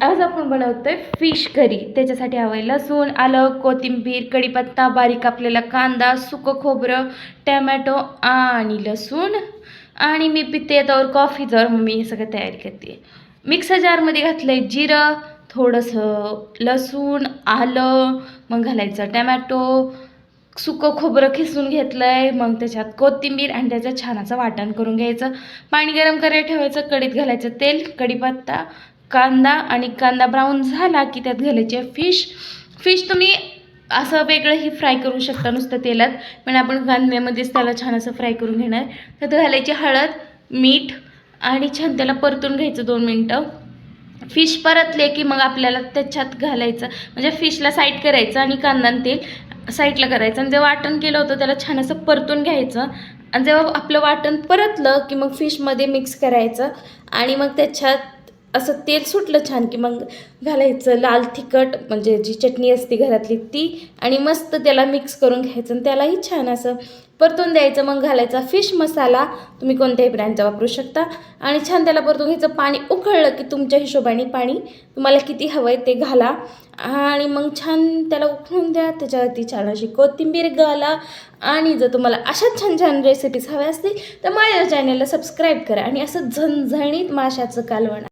आज आपण बनवतोय फिश करी. त्याच्यासाठी हवं आहे लसूण, आलं, कोथिंबीर, कढीपत्ता, बारीक कापलेला कांदा, सुकं खोबरं, टमॅटो आणि लसूण. आणि मी पिते त्यावर कॉफी जर मी हे सगळं तयारी करते. मिक्सर जारमध्ये घातलं आहे जिरं, थोडंसं लसूण, आलं, मग घालायचं टमॅटो, सुकं खोबरं खिसून घेतलं आहे, मग त्याच्यात कोथिंबीर आणि त्याचं छान असं वाटण करून घ्यायचं. पाणी गरम करायला ठेवायचं, कढईत घालायचं तेल, कढीपत्ता, कांदा आणि कांदा ब्राऊन झाला की त्यात घालायचे फिश तुम्ही असं वेगळंही फ्राय करू शकता नुसतं तेलात, पण आपण कांद्यामध्येच त्याला छान असं फ्राय करून घेणार. त्यात घालायची हळद, मीठ आणि छान त्याला परतून घ्यायचं 2 मिनटं. फिश परतले की मग आपल्याला त्याच्यात घालायचं, म्हणजे फिशला साईड करायचं आणि कांदा आणि तेल साईडला करायचं. आणि जे वाटण केलं होतं त्याला छान असं परतून घ्यायचं. आणि जेव्हा आपलं वाटण परतलं की मग फिशमध्ये मिक्स करायचं आणि मग त्याच्यात असं तेल सुटलं छान की मग घालायचं लाल तिखट, म्हणजे जी चटणी असते घरातली ती, आणि मस्त त्याला मिक्स करून घ्यायचं आणि त्यालाही छान असं परतून द्यायचं. मग घालायचा फिश मसाला, तुम्ही कोणत्याही ब्रँडचा वापरू शकता, आणि छान त्याला परतून घ्यायचं. पाणी उकळलं की तुमच्या हिशोबाने पाणी तुम्हाला किती हवं आहे ते घाला आणि मग छान त्याला उकळून द्या. त्याच्यावरती छान अशी कोथिंबीर घाला. आणि जर तुम्हाला अशाच छान छान रेसिपीज हव्या असतील तर माझ्या चॅनलला सबस्क्राईब करा आणि असं झणझणीत माशाचं कालवण